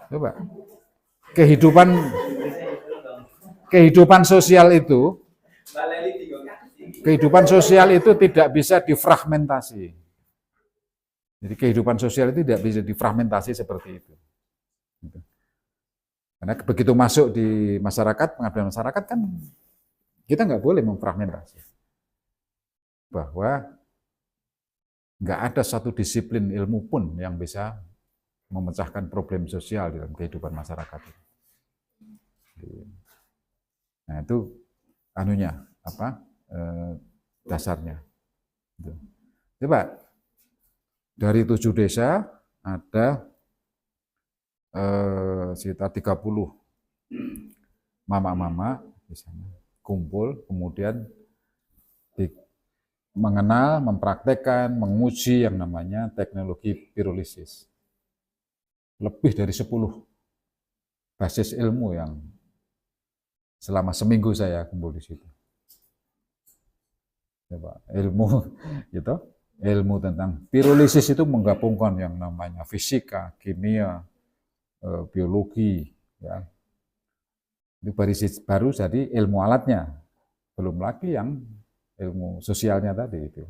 Coba. Kehidupan sosial itu tidak bisa difragmentasi. Jadi kehidupan sosial itu tidak bisa difragmentasi seperti itu. Karena begitu masuk di masyarakat, pengabdian masyarakat kan kita nggak boleh memfragmentasi. Bahwa nggak ada satu disiplin ilmu pun yang bisa memecahkan problem sosial dalam kehidupan masyarakat. Nah itu anunya apa dasarnya. Coba dari 7 desa ada sekitar 30 mama-mama misalnya kumpul, kemudian mengenal, mempraktekkan, menguji yang namanya teknologi pirolisis. Lebih dari 10 basis ilmu yang selama seminggu saya kumpul di situ. Ilmu gitu, ilmu tentang pirolisis itu menggabungkan yang namanya fisika, kimia, biologi, ya. Itu baru jadi ilmu alatnya, belum lagi yang ilmu sosialnya tadi itu.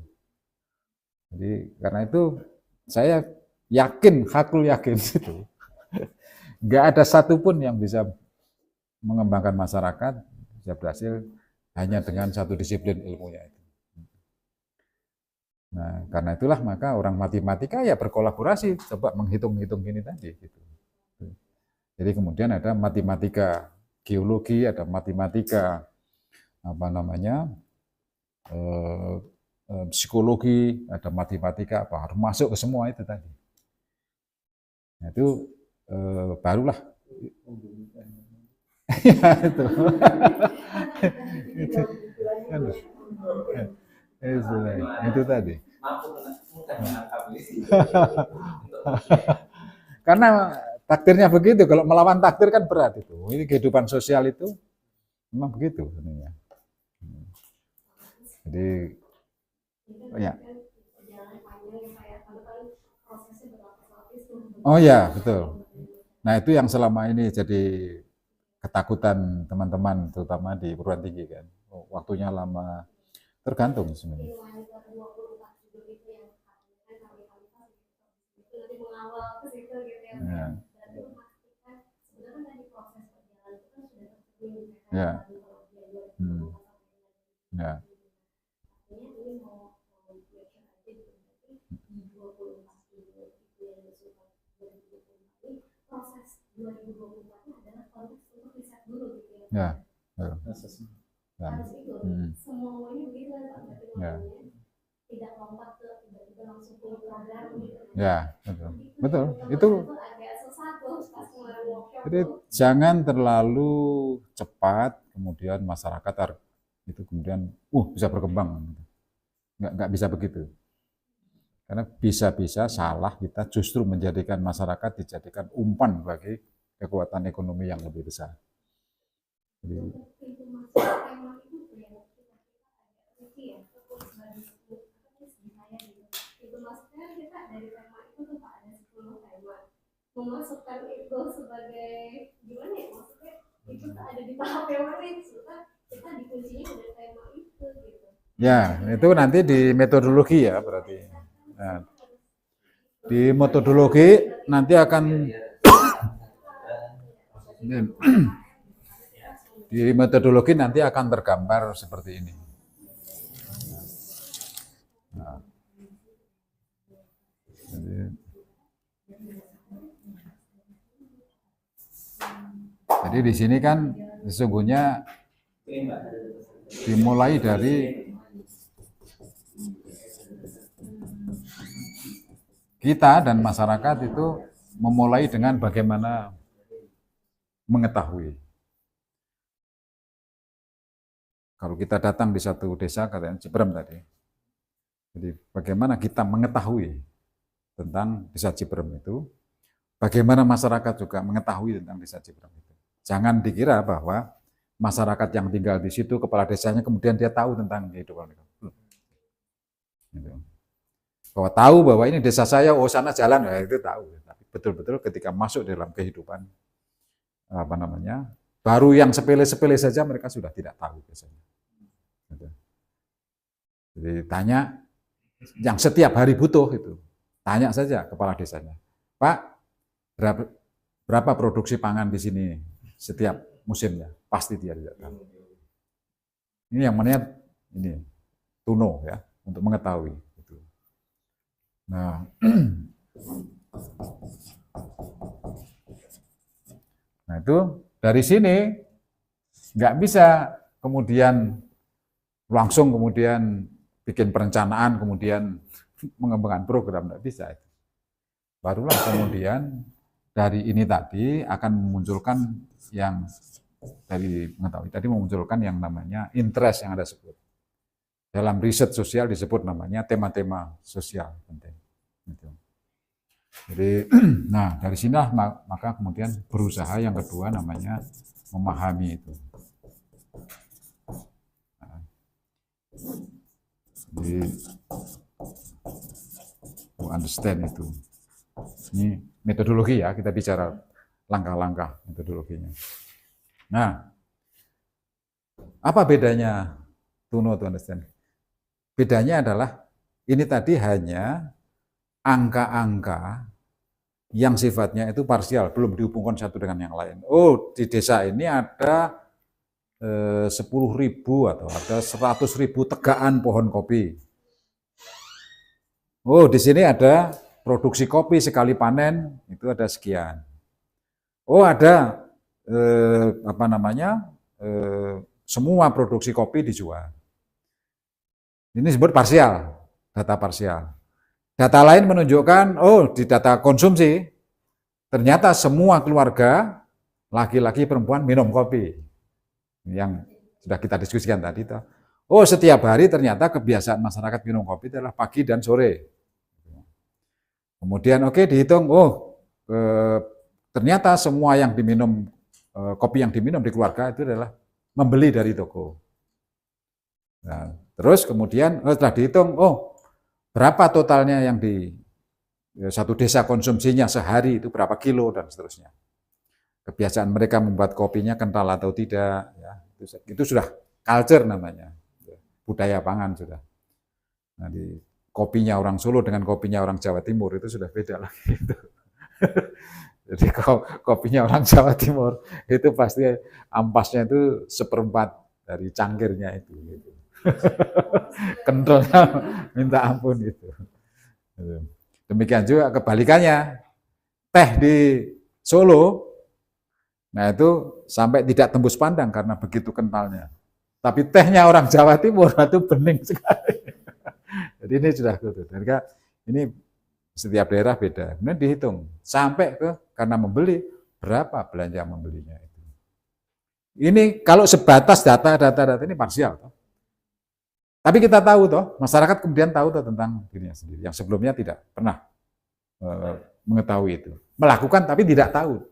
Jadi karena itu saya yakin, hakul yakin itu, nggak ada satupun yang bisa mengembangkan masyarakat bisa berhasil hanya dengan satu disiplin ilmunya itu. Nah, karena itulah maka orang matematika ya berkolaborasi, coba menghitung-hitung gini tadi. Gitu. Jadi kemudian ada matematika geologi, ada matematika apa namanya psikologi, ada matematika apa harus masuk ke semua itu tadi. Nah, itu barulah ya itu. Itu tadi. Karena takdirnya begitu, kalau melawan takdir kan berat itu. Ini kehidupan sosial itu memang begitu sebenarnya. Jadi ya. Oh ya, betul. Nah, itu yang selama ini jadi ketakutan teman-teman terutama di perguruan tinggi kan. Waktunya lama, tergantung sebenarnya. Ya. Ya. Ya. Ya. Ya. Ya. Ya, betul. Betul. Itu jadi jangan terlalu cepat kemudian masyarakat itu kemudian bisa berkembang. Nggak bisa begitu. Karena bisa-bisa salah kita justru menjadikan masyarakat dijadikan umpan bagi kekuatan ekonomi yang lebih besar. Jadi, memasukkan itu sebagai gimana ya, maksudnya itu ada di tahap yang mana kita dikuncinya dengan tema itu gitu. Ya, itu nanti di metodologi ya berarti. Nah, di metodologi nanti akan di metodologi nanti akan tergambar seperti ini. Nah, jadi di sini kan sesungguhnya dimulai dari kita dan masyarakat itu memulai dengan bagaimana mengetahui. Kalau kita datang di satu desa, katanya Ciberem tadi, jadi bagaimana kita mengetahui tentang desa Ciberem itu, bagaimana masyarakat juga mengetahui tentang desa Ciberem itu. Jangan dikira bahwa masyarakat yang tinggal di situ, kepala desanya, kemudian dia tahu tentang kehidupan itu. Gitu. Bahwa tahu bahwa ini desa saya, sana jalan, ya itu tahu, tapi betul-betul ketika masuk dalam kehidupan apa namanya, baru yang sepele-sepele saja mereka sudah tidak tahu biasanya. Gitu. Jadi tanya yang setiap hari butuh itu, tanya saja kepala desanya, Pak, berapa produksi pangan di sini setiap musimnya? Pasti dia tidak tahu. Ini yang mana ini tuno ya, untuk mengetahui. Nah, nah itu dari sini nggak bisa kemudian langsung kemudian bikin perencanaan, kemudian mengembangkan program, nggak bisa. Barulah kemudian dari ini tadi akan memunculkan yang dari mengetahui tadi memunculkan yang namanya interest yang ada sebut. Dalam riset sosial disebut namanya tema-tema sosial penting. Jadi, nah dari sinilah maka kemudian berusaha yang kedua namanya memahami itu. Nah, jadi, understand itu. Ini metodologi ya, kita bicara langkah-langkah metodologinya. Nah, apa bedanya to know to understand? Bedanya adalah ini tadi hanya angka-angka yang sifatnya itu parsial, belum dihubungkan satu dengan yang lain. Oh, di desa ini ada 10.000 atau ada 100.000 tegaan pohon kopi. Oh, di sini ada produksi kopi sekali panen itu ada sekian. Oh, ada apa namanya? Semua produksi kopi dijual. Ini disebut parsial, data parsial. Data lain menunjukkan, oh di data konsumsi, ternyata semua keluarga, laki-laki, perempuan minum kopi. Yang sudah kita diskusikan tadi. Oh setiap hari ternyata kebiasaan masyarakat minum kopi adalah pagi dan sore. Kemudian oke dihitung, oh ternyata semua yang diminum, kopi yang diminum di keluarga itu adalah membeli dari toko. Nah, terus kemudian setelah dihitung, oh berapa totalnya yang di satu desa konsumsinya sehari itu berapa kilo dan seterusnya. Kebiasaan mereka membuat kopinya kental atau tidak, ya, itu sudah culture namanya, budaya pangan sudah. Nah, di kopinya orang Solo dengan kopinya orang Jawa Timur itu sudah beda lagi. Jadi kopinya orang Jawa Timur itu pasti ampasnya itu 1/4 dari cangkirnya itu. Gitu. Kentalnya minta ampun gitu. Demikian juga kebalikannya, teh di Solo, nah itu sampai tidak tembus pandang karena begitu kentalnya. Tapi tehnya orang Jawa Timur itu bening sekali. Jadi ini sudah gitu. Ini setiap daerah beda. Kemudian dihitung sampai ke karena membeli berapa belanja membelinya itu. Ini kalau sebatas data ini parsial. Tapi kita tahu toh, masyarakat kemudian tahu toh tentang dirinya sendiri yang sebelumnya tidak pernah mengetahui itu. Melakukan tapi tidak tahu.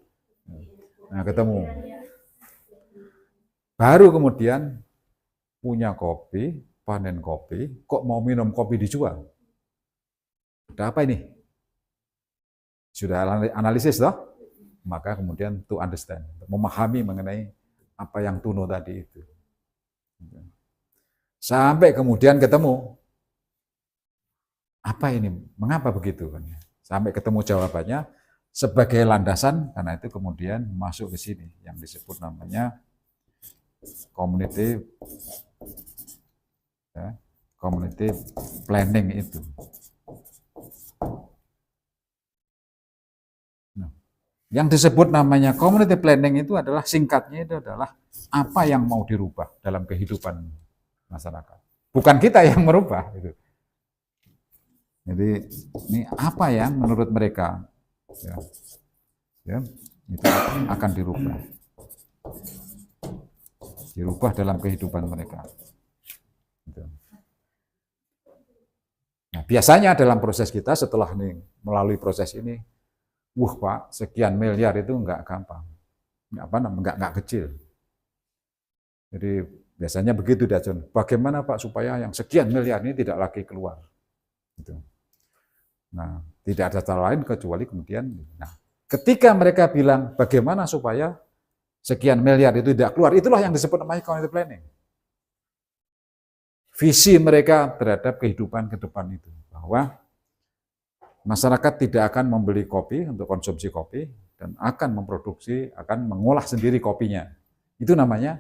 Nah, ketemu. Baru kemudian punya kopi, panen kopi, kok mau minum kopi dijual? Ada apa ini? Sudah analisis toh? Maka kemudian to understand, memahami mengenai apa yang Tuno tadi itu. Sampai kemudian ketemu, apa ini, mengapa begitu? Sampai ketemu jawabannya, sebagai landasan, karena itu kemudian masuk ke sini, yang disebut namanya community planning itu. Nah, yang disebut namanya community planning itu adalah singkatnya itu adalah apa yang mau dirubah dalam kehidupan masyarakat. Bukan kita yang merubah. Gitu. Jadi ini apa yang menurut mereka itu akan dirubah dalam kehidupan mereka. Gitu. Nah, biasanya dalam proses kita setelah melalui proses ini, Pak, sekian miliar itu nggak gampang, nggak kecil. Jadi biasanya begitu, John. Bagaimana Pak supaya yang sekian miliar ini tidak lagi keluar? Gitu. Nah, Tidak ada cara lain kecuali kemudian, nah, ketika mereka bilang bagaimana supaya sekian miliar itu tidak keluar, itulah yang disebut namanya community planning. Visi mereka terhadap kehidupan ke depan itu, bahwa masyarakat tidak akan membeli kopi untuk konsumsi kopi dan akan memproduksi, akan mengolah sendiri kopinya. Itu namanya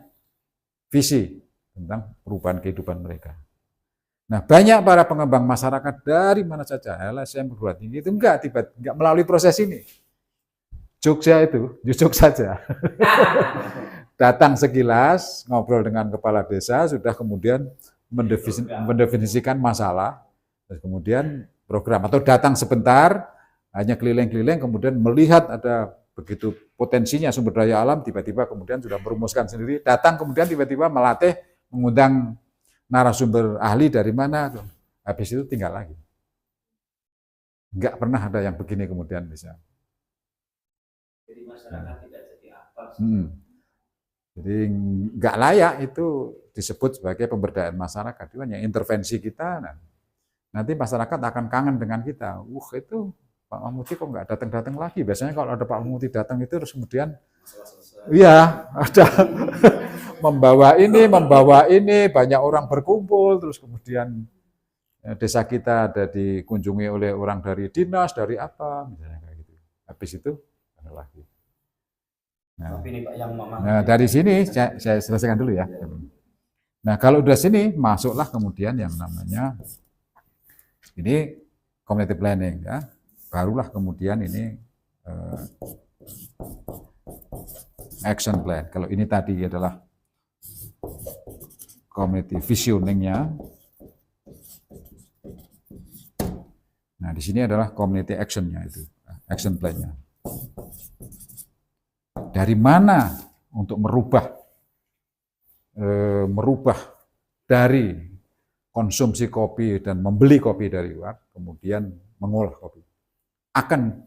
visi tentang perubahan kehidupan mereka. Nah, banyak para pengembang masyarakat dari mana saja, LSM, perguruan tinggi itu enggak melalui proses ini. Jogja itu, jujur saja. Datang sekilas, ngobrol dengan kepala desa, sudah kemudian mendefinisikan masalah, terus kemudian program, atau datang sebentar, hanya keliling-keliling, kemudian melihat ada begitu potensinya sumber daya alam, tiba-tiba kemudian sudah merumuskan sendiri, datang kemudian tiba-tiba melatih, mengundang narasumber ahli dari mana, habis itu tinggal lagi. Enggak pernah ada yang begini kemudian bisa. Jadi masyarakat tidak jadi apa? Jadi enggak layak itu disebut sebagai pemberdayaan masyarakat. Itu hanya intervensi kita. Nanti masyarakat akan kangen dengan kita. Itu Pak Mahmudi kok enggak datang-datang lagi. Biasanya kalau ada Pak Mahmudi datang itu terus kemudian iya, ada membawa ini, banyak orang berkumpul, terus kemudian desa kita ada dikunjungi oleh orang dari dinas, dari apa, misalnya kayak gitu. Habis itu ada lagi. Nah, dari sini saya selesaikan dulu ya. Nah, kalau udah sini masuklah kemudian yang namanya ini community planning ya. Barulah kemudian ini action plan. Kalau ini tadi adalah community visioning-nya. Nah, di sini adalah community action-nya itu, action plan-nya. Dari mana untuk merubah dari konsumsi kopi dan membeli kopi dari luar, kemudian mengolah kopi. Akan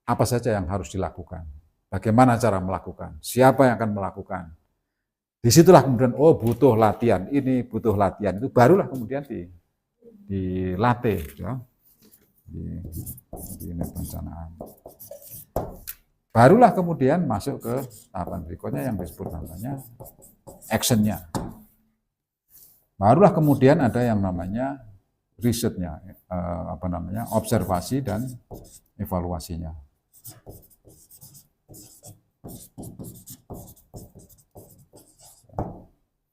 apa saja yang harus dilakukan? Bagaimana cara melakukan? Siapa yang akan melakukan? Disitulah kemudian, butuh latihan ini, butuh latihan itu, barulah kemudian dilatih ya. Di perencanaan. Barulah kemudian masuk ke tahapan berikutnya yang disebut namanya action-nya. Barulah kemudian ada yang namanya risetnya, observasi dan evaluasinya.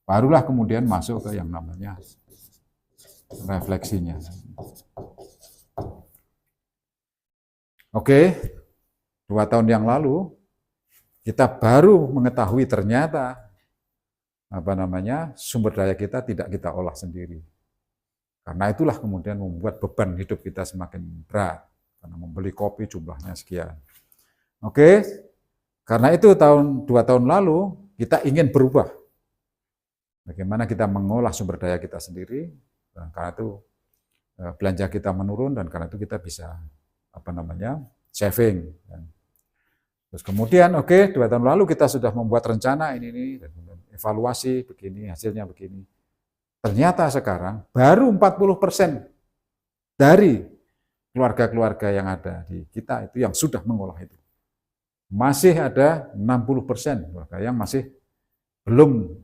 Barulah kemudian masuk ke yang namanya refleksinya. Oke, 2 tahun yang lalu kita baru mengetahui ternyata sumber daya kita tidak kita olah sendiri. Karena itulah kemudian membuat beban hidup kita semakin berat. Karena membeli kopi jumlahnya sekian. Oke, karena itu 2 tahun lalu kita ingin berubah. Bagaimana kita mengolah sumber daya kita sendiri, dan karena itu belanja kita menurun, dan karena itu kita bisa saving. Terus kemudian 2 tahun lalu kita sudah membuat rencana ini, dan evaluasi begini, hasilnya begini. Ternyata sekarang baru 40% dari keluarga-keluarga yang ada di kita itu yang sudah mengolah itu. Masih ada 60% keluarga yang masih belum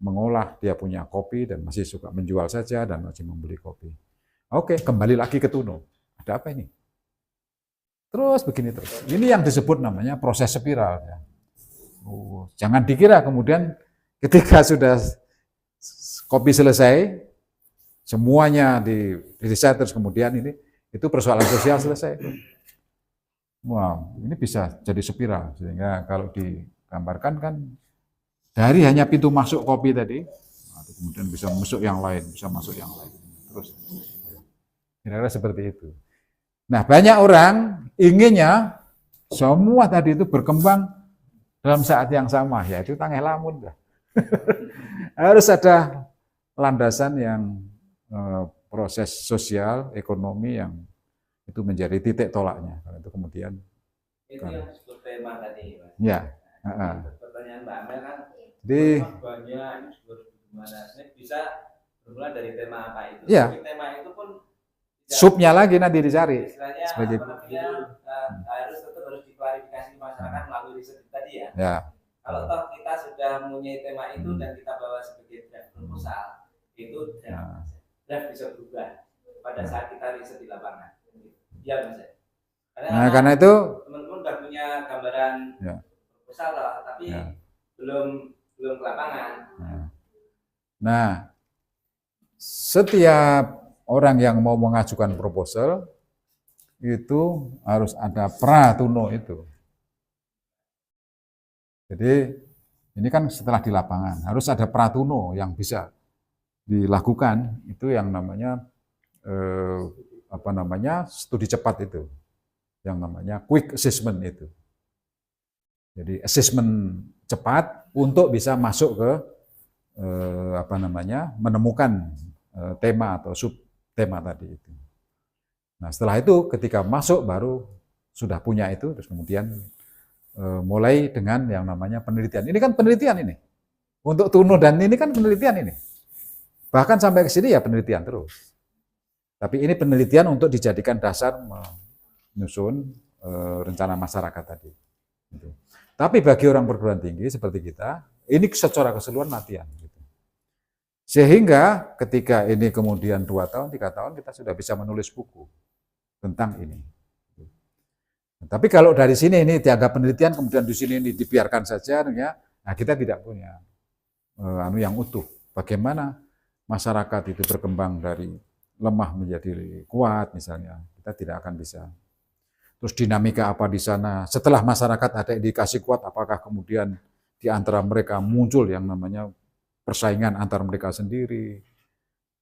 mengolah, dia punya kopi dan masih suka menjual saja dan masih membeli kopi. Oke, kembali lagi ke Tuno. Ada apa ini? Terus begini terus. Ini yang disebut namanya proses spiral. Ya. Jangan dikira kemudian ketika sudah kopi selesai, semuanya didesain terus kemudian itu persoalan sosial selesai. Wow, ini bisa jadi spiral. Sehingga kalau digambarkan kan dari hanya pintu masuk kopi tadi, kemudian bisa masuk yang lain, bisa masuk yang lain. Terus kira-kira seperti itu. Nah, banyak orang inginnya semua tadi itu berkembang dalam saat yang sama, yaitu tangeh lamun. Harus ada landasan yang proses sosial, ekonomi yang itu menjadi titik tolaknya. Kalau itu kemudian itu yang disebut tema tadi, Mas. Ya. Pertanyaan Mbak Amel kan, jadi bisa bermula dari tema apa itu? Ya. Tapi tema itu pun Subnya lagi nanti dicari. Istilahnya Sebagai apa namanya, harus diklarifikasi ke masyarakat melalui riset tadi ya. ya. Kalau toh kita sudah mempunyai tema itu dan kita bawa sebagai draft proposal, itu draft bisa berubah pada saat kita riset di lapangan. Iya Mas. Karena itu teman-teman udah punya gambaran proposal loh, tapi belum ke lapangan. Nah, setiap orang yang mau mengajukan proposal itu harus ada pratuno itu. Jadi ini kan setelah di lapangan harus ada pratuno yang bisa dilakukan, itu yang namanya studi cepat itu, yang namanya quick assessment itu. Jadi assessment cepat untuk bisa masuk ke menemukan tema atau subtema tadi itu. Nah, setelah itu ketika masuk baru sudah punya itu, terus kemudian mulai dengan yang namanya penelitian. Ini kan penelitian ini. Untuk Tuno dan ini kan penelitian ini. Bahkan sampai ke sini ya penelitian terus. Tapi ini penelitian untuk dijadikan dasar menyusun rencana masyarakat tadi. Gitu. Tapi bagi orang perguruan tinggi seperti kita, ini secara keseluruhan latihan. Gitu. Sehingga ketika ini kemudian 2 tahun, 3 tahun kita sudah bisa menulis buku tentang ini. Tapi kalau dari sini ini dianggap penelitian, kemudian di sini ini dibiarkan saja, nah kita tidak punya yang utuh. Bagaimana masyarakat itu berkembang dari lemah menjadi kuat misalnya, kita tidak akan bisa. Terus dinamika apa di sana? Setelah masyarakat ada indikasi kuat, apakah kemudian di antara mereka muncul yang namanya persaingan antar mereka sendiri,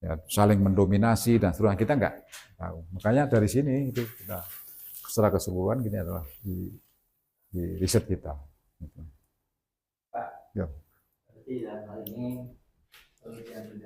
ya, saling mendominasi dan seterusnya, kita nggak tahu. Makanya dari sini itu kita secara keseluruhan gini adalah di riset kita. Pak, ya. Berarti dalam hal ini